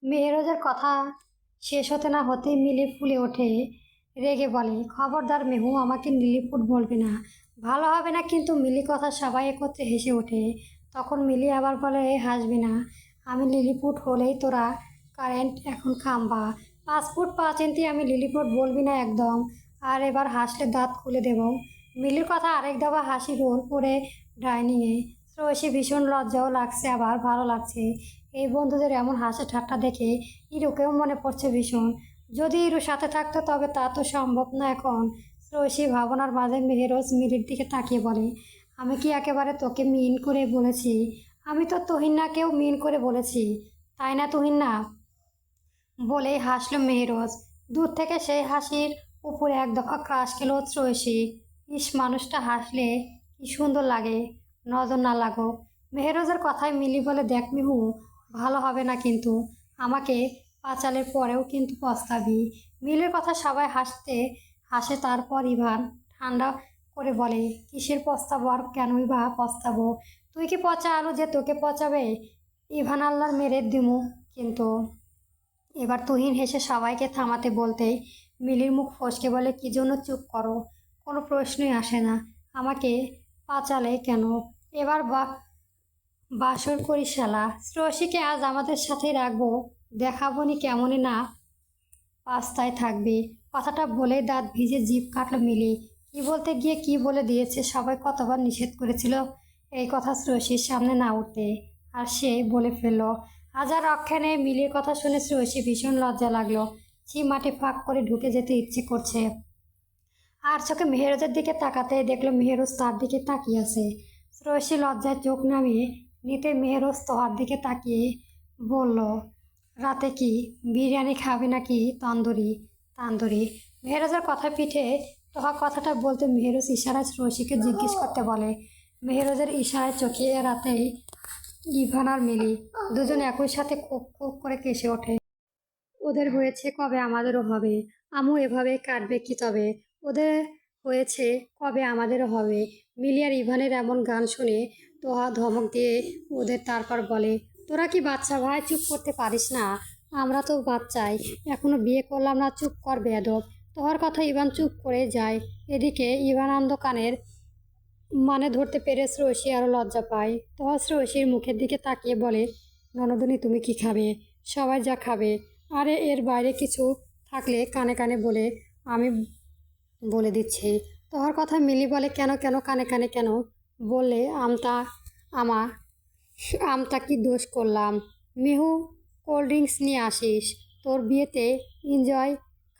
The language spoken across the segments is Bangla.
মেহেরোজের কথা শেষ হতে না হতেই মিলি ফুলে ওঠে, রেগে বলে, খবরদার মেহু, আমাকে লিলিপুট বলবি না, ভালো হবে না কিন্তু। মিলি কথা সবাই একত্রে হেসে ওঠে। তখন মিলি আবার বলে, হাসবি না, আমি লিলিপুট হলেই তোরা কারেন্ট এখন খাম্বা। 5 ফুট 5 ইঞ্চি, আমি লিলিপুট বলবি না একদম। আর এবার হাসলে দাঁত খুলে দেব। মিলির কথা আরেক দফা হাসি রোল করে ডাইনিংয়ে। শ্রেয়সী ভীষণ লজ্জাও লাগছে, আবার ভালো লাগছে। এই বন্ধুদের এমন হাসি ঠাট্টা দেখে ইরুকেও মনে পড়ছে ভীষণ। যদি ইরু সাথে থাকতো তবে তা তো সম্ভব না এখন। শ্রেয়সী ভাবনার মাঝে মেহেরোজ মিলির দিকে তাকিয়ে বলে, আমি কি একেবারে তোকে মিন করে বলেছি? আমি তো তুহিনাকেও মিন করে বলেছি, তাই না তুহিনা? বলেই হাসলো মেহেরোজ। দূর থেকে সেই হাসির উপরে এক দফা ক্রাশ খেলো শ্রেয়সী। ইস, মানুষটা হাসলে কি সুন্দর লাগে, নজর না লাগো। মেহেরোজের কথায় মিলি বলে, দেখ মিহু, ভালো হবে না কিন্তু। আমাকে পাঁচালের পরেও কিন্তু পস্তাবি। মিলের কথা সবাই হাসে। তারপর ইভান ঠান্ডা করে বলে, কিসের পস্তাবো আর কেনই বা পস্তাবো? তুই কি পচা আলু যে তোকে পচাবে? ইভান আল্লাহর মেরে দিমু কিন্তু। এবার তুহিন হেসে সবাইকে থামাতে বলতেই মিলির মুখ ফসকে বলে, কি জন্য চুপ করো? কোনো প্রশ্নই আসে না। আমাকে পাচালে কেন? এবার বাসর করি শালা। শ্রেয়সীকে আজ আমাদের সাথেই রাখবো, দেখাবো নি কেমনই না পাস্তায় থাকবে। কথাটা বলেই দাঁত ভিজে জিভ কাটলো মিলি। কি বলতে গিয়ে কি বলে দিয়েছে। সবাই কতবার নিষেধ করেছিল এই কথা শ্রেয়সীর সামনে না উঠতে, আর সে বলে ফেললো। আজ আর রক্ষা নেই। মিলির কথা শুনে শ্রেয়সী ভীষণ লজ্জা লাগলো। মাটি ফাঁক করে ঢুকে যেতে ইচ্ছে করছে। আর চোখে মেহেরোজের দিকে তাকাতেই দেখলো মেহেরোজ তার দিকে তাকিয়ে আছে। শ্রেয়সী লজ্জায় চোখ নামিয়ে নিতে মেহেরোজ তোহার দিকে তাকিয়ে বলল, রাতে কি বিরিয়ানি খাবে নাকি তন্দুরি? তান্দুরি। মেহেরোজের কথা পিঠে তোহা কথাটা বলতে মেহেরোজ ইশারায় শ্রেয়সীকে জিজ্ঞেস করতে বলে। মেহেরোজের ইশারায় চোখে রাতেই ইভান আর মিলি দুজন একই সাথে খুব খুব করে কেসে ওঠে। ওদের হয়েছে কবে আমাদেরও হবে। আমু এভাবে কাটবে কি তবে? ওদের হয়েছে কবে আমাদেরও হবে। মিলি আর ইভানের এমন গান শুনে তোহা ধমক দিয়ে ওদের, তারপর বলে, তোরা কি বাচ্চা ভাই, চুপ করতে পারিস না? আমরা তো বাচ্চাই, এখনো বিয়ে করলাম না, চুপ কর বেয়াদব। তোহার কথা ইভান চুপ করে যায়। এদিকে ইভানান্দ কানের মানে ধরতে পেরে শ্রেয়সী আরও লজ্জা পায়। তোহা শ্রেয়সীর মুখের দিকে তাকিয়ে বলে, ননদিনী তুমি কি খাবে? সবাই যা খাবে। আরে এর বাইরে কিছু থাকলে কানে কানে বলে আমি বলে দিচ্ছি। তোহার কথা মিলি বলে, কেন কেন কানে কানে কেন বললে? আমা আমটা কি দোষ করলাম? মিহু, কোল্ড ড্রিঙ্কস নিয়ে আসিস। তোর বিয়েতে এনজয়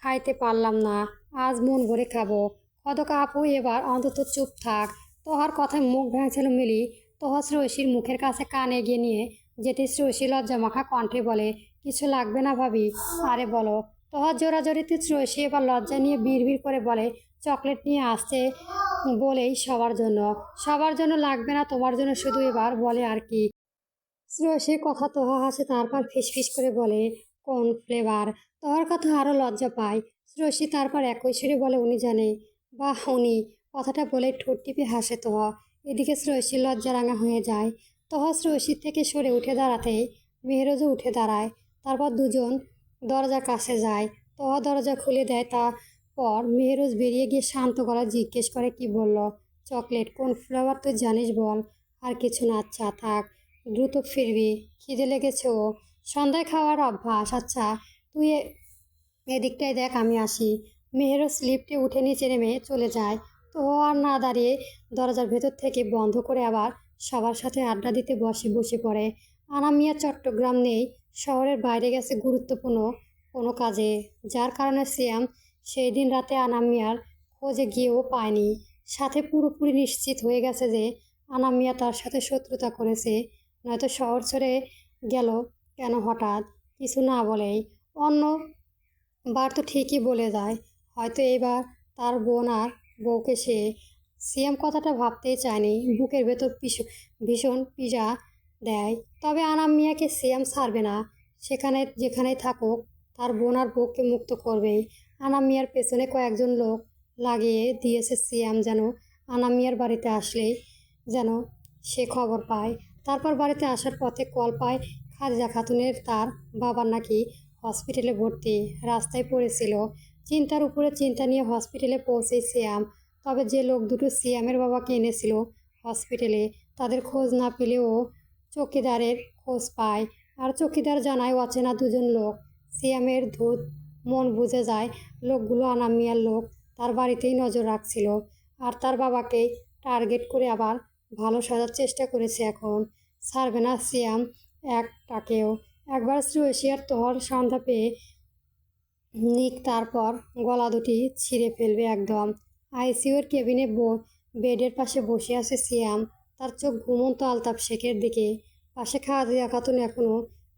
খাইতে পারলাম না, আজ মন ভরে খাবো। কদকা আপু, এবার অন্তত চুপ থাক। তোহার কথায় মুখ ভাঙছিল মিলি। তোহা শ্রেয়সীর মুখের কাছে কান এগিয়ে নিয়ে যেতে শ্রেয়সী লজ্জা মাখা কণ্ঠে বলে, কিছু লাগবে না ভাবি। আরে বলো। তোহার জোরাজোরিতে শ্রেয়সী এবার লজ্জা নিয়ে বিড়বিড় করে বলে, চকলেট নিয়ে আসতে বলেই সবার জন্য লাগবে না, তোমার জন্য শুধু। এবার বলে, আর কি? শ্রেয়সীর কথা তোহা হাসে, তারপর ফিসফিস করে বলে, কোন ফ্লেভার? তোহার কথা আরও লজ্জা পায়। শ্রেয়সী তারপর একই সুরে বলে, উনি জানে। বাহ উনি। কথাটা বলে ঠোঁট টিপে হাসে তোহা। এদিকে শ্রেয়সীর লজ্জা রাঙা হয়ে যায়। তোহা শ্রেয়সীর থেকে সরে উঠে দাঁড়াতেই মেহেরোজও উঠে দাঁড়ায়। তারপর দুজন দরজার কাছে যায়। তোহা দরজা খুলে দেয়। তারপর মেহেরোজ বেরিয়ে গিয়ে শান্ত গলায় জিজ্ঞেস করে, কি বলল? চকলেট। কোন ফ্লেভার তুই জানিস বল। আর কিছু না? আচ্ছা থাক, দ্রুত ফিরবি, খিদে লেগেছে। ও সন্ধ্যায় খাওয়ার অভ্যাস। আচ্ছা তুই এদিকটায় দেখ, আমি আসি। মেহেরও লিফটে উঠে নিচে নেমে চলে যায়। তো ও আর না দাঁড়িয়ে দরজার ভেতর থেকে বন্ধ করে আবার সবার সাথে আড্ডা দিতে বসে পড়ে। আনামিয়া চট্টগ্রাম নেই, শহরের বাইরে গেছে গুরুত্বপূর্ণ কোনো কাজে, যার কারণে সিয়াম সেই দিন রাতে আনামিয়ার খোঁজে গিয়েও পায়নি। সাথে পুরোপুরি নিশ্চিত হয়ে গেছে যে আনামিয়া তার সাথে শত্রুতা করেছে, নয়তো শহর ছেড়ে গেল কেন হঠাৎ, কিছু না বলেই। অন্য বার তো ঠিকই বলে যায়, হয়তো এবার তার বোন আর বউকে সে। সিএম কথাটা ভাবতেই চায়নি, বুকের ভেতর ভীষণ পিজা দেয়। তবে আনাম মিয়াকে সিএম ছাড়বে না, যেখানেই থাকুক তার বোন আর বউকে মুক্ত করবেই। আনাম মিয়ার পেছনে কয়েকজন লোক লাগিয়ে দিয়েছে সিএম, যেন আনাম মিয়ার বাড়িতে আসলেই যেন সে খবর পায়। তারপর বাড়িতে আসার পথে কল পায় খাদিজা খাতুনের তার বাবার নাকি হসপিটালে ভর্তি, রাস্তায় পড়েছিল। চিন্তার উপরে চিন্তা নিয়ে হসপিটালে পৌঁছেই সিয়াম। তবে যে লোক দুটো সিয়ামের বাবাকে এনেছিল হসপিটালে, তাদের খোঁজ না পেলেও চৌকিদারের খোঁজ পায়। আর চৌকিদার জানায় অচেনা দুজন লোক। সিয়ামের ধূত মন বুঝে যায় লোকগুলো আনাম মিয়ার লোক, তার বাড়িতেই নজর রাখছিল। আর তার বাবাকেই টার্গেট করে আবার ভালো সাজার চেষ্টা করেছে। এখন ছাড়বে না সিয়াম একটাকেও। একবার শ্রেয়সীর তোহর সন্ধ্যা পেয়ে নিক তারপর গলা দুটি ছিঁড়ে ফেলবে একদম। আইসিইউর কেবিনে বেডের পাশে বসে আছে সিয়াম, তার চোখ ঘুমন্ত আলতাফ শেখের দিকে। পাশে খাদিজা খাতুন এখনও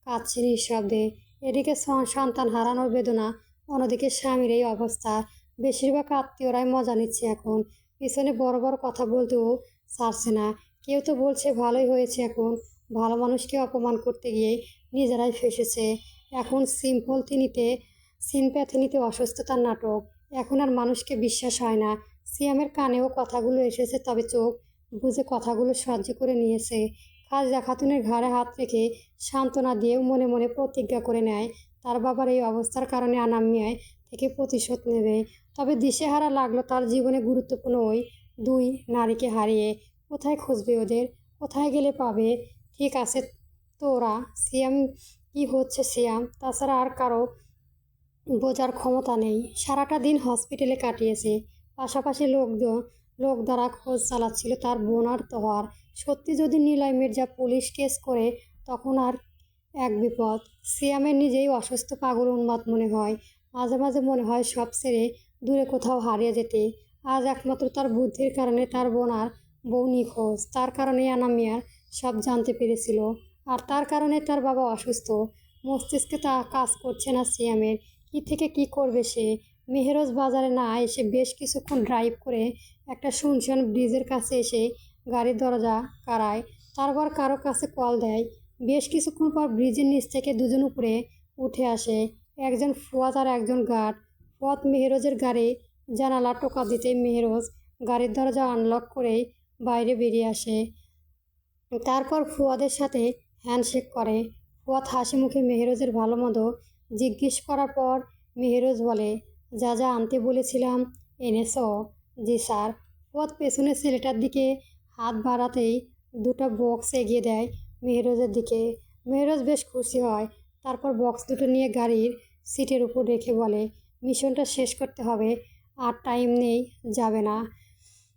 কাঁদছে নিঃশব্দে। এদিকে সন্তান হারানোর বেদনা, অন্যদিকে স্বামীর এই অবস্থা। বেশিরভাগ আত্মীয়রাই মজা নিচ্ছে এখন, পিছনে বড় বড় কথা বলতেও ছাড়ছে না। কেউ তো বলছে ভালোই হয়েছে, এখন ভালো মানুষকে অপমান করতে গিয়ে নিজেরাই ফেসেছে। এখন সিনপ্যাথি নিতে অসুস্থতার নাটক। এখন আর মানুষকে বিশ্বাস হয় না। সিয়ামের কানেও কথাগুলো এসেছে, তবে চোখ বুঝে কথাগুলো সহ্য করে নিয়েছে। খাদিজা খাতুনের ঘাড়ে হাত রেখে সান্ত্বনা দিয়েও মনে মনে প্রতিজ্ঞা করে নেয় তার বাবার এই অবস্থার কারণে আনাম মিয়ায় থেকে প্রতিশোধ নেবে। তবে দিশেহারা লাগলো তার জীবনে গুরুত্বপূর্ণ ওই দুই নারীকে হারিয়ে। কোথায় খুঁজবে ওদের, কোথায় গেলে পাবে? ঠিক আছে তোরা, সিয়াম কি হচ্ছে সিয়াম, তাছাড়া আর কারো বোঝার ক্ষমতা নেই। সারাটা দিন হসপিটালে কাটিয়েছে, পাশাপাশি লোক দ্বারা খোঁজ চালাচ্ছিল তার বোন আর তোহার। সত্যি যদি নিলয় মির্জা পুলিশ কেস করে, তখন আর এক বিপদ। সিয়ামের নিজেই অসুস্থ পাগল উন্মাদ মনে হয়। মাঝে মাঝে মনে হয় সব ছেড়ে দূরে কোথাও হারিয়ে যেতে। আজ একমাত্র তার বুদ্ধির কারণে তার বোন আর বউ নিখোঁজ, তার কারণে আনাম মিয়ার সব জানতে পেরেছিল। আর তার কারণে তার বাবা অসুস্থ, মস্তিষ্কে তা কাজ করছে না সিয়ামের। কী থেকে কী করবে সে? মেহেরোজ বাজারে না এসে বেশ কিছুক্ষণ ড্রাইভ করে একটা শুনশান ব্রিজের কাছে এসে গাড়ির দরজা কাড়ায়, তারপর কারো কাছে কল দেয়। বেশ কিছুক্ষণ পর ব্রিজের নিচ থেকে দুজন উপরে উঠে আসে, একজন ফুয়াদ আর একজন গার্ড। ফুয়াদ মেহেরোজের গাড়ি জানালা টোকা দিতেই মেহেরোজ গাড়ির দরজা আনলক করেই বাইরে বেরিয়ে আসে। তারপর ফুয়াদের সাথে হ্যান্ডশেক করে। ফুয়াদ হাসি মুখে মেহেরোজের ভালো মন্দ জিজ্ঞেস করার পর মেহেরোজ বলে, যা যা আনতে বলেছিলাম এনেছো? জি স্যার। ফুয়াদ পেছনের ছেলেটার দিকে হাত বাড়াতেই দুটো বক্স এগিয়ে দেয় মেহেরোজের দিকে। মেহেরোজ বেশ খুশি হয়। তারপর বক্স দুটো নিয়ে গাড়ির সিটের উপর রেখে বলে, মিশনটা শেষ করতে হবে, আর টাইম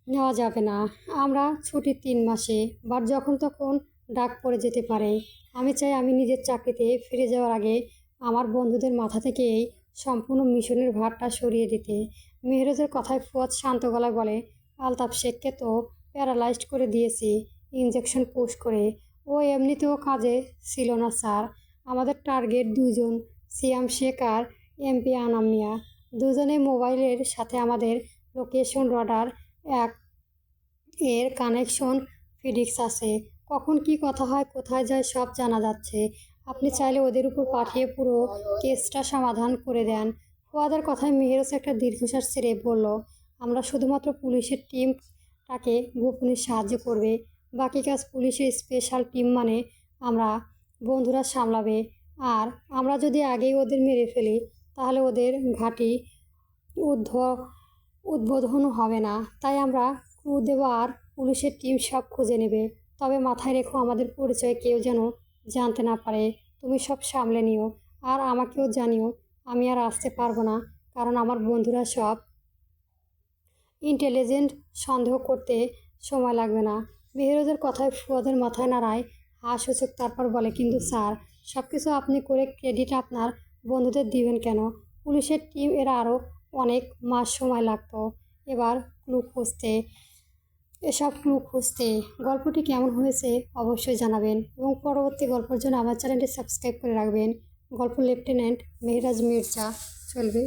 নেওয়া যাবে না। আমরা ছুটি 3 মাসে, বাট যখন তখন ডাক পড়ে যেতে পারে। আমি চাই আমি নিজের চাকরিতে ফিরে যাওয়ার আগে আমার বন্ধুদের মাথা থেকে এই সম্পূর্ণ মিশনের ভারটা সরিয়ে দিতে। মেহেরোজের কথায় ফুয়াদ শান্ত গলায় বলে, আলতাফ শেখকে তো প্যারালাইজড করে দিয়েছি ইনজেকশন পুশ করে। ও এমনিতেও কাজে ছিল না স্যার। আমাদের টার্গেট দুজন, সিয়াম শেখ আর এমপি আনাম মিয়া। দুজনে মোবাইলের সাথে আমাদের লোকেশন রাডার এর কানেকশন ফিডিক্স আছে। কখন কি কথা হয়, কোথায় যায়, সব জানা যাচ্ছে। আপনি চাইলে ওদের উপর পাঠিয়ে পুরো কেসটা সমাধান করে দেন। ফুয়াদের কথায় মেহেরোজ একটা দীর্ঘশ্বাস ছেড়ে বলল, আমরা শুধুমাত্র পুলিশের টিমটাকে গোপনে সাহায্য করবে, বাকি কাজ পুলিশের স্পেশাল টিম মানে আমরা বন্ধুরা সামলাবে। আর আমরা যদি আগেই ওদের মেরে ফেলি, তাহলে ওদের ঘাঁটি উদ্বোধনও হবে না। তাই আমরা ক্রু দেব আর পুলিশের টিম সব খুঁজে নেবে। তবে মাথায় রেখো, আমাদের পরিচয় কেউ যেন জানতে না পারে। তুমি সব সামলে নিও, আর আমাকেও জানিও। আমি আর আসতে পারবো না, কারণ আমার বন্ধুরা সব ইন্টেলিজেন্ট, সন্দেহ করতে সময় লাগবে না। মেহেরোজের কথায় ফুয়াদের মাথায় নাড়ায় সূচক, তারপর বলে, কিন্তু স্যার, সব কিছু আপনি করে ক্রেডিট আপনার বন্ধুদের দিবেন কেন? পুলিশের টিম এরা আরও অনেক মাস সময় লাগতো এসব ক্লু খুঁজতে। গল্পটি কেমন হয়েছে অবশ্যই জানাবেন, এবং পরবর্তী গল্পের জন্য আমার চ্যানেলটি সাবস্ক্রাইব করে রাখবেন। গল্প লেফটেন্যান্ট মেহরাজ মির্জা চলবে।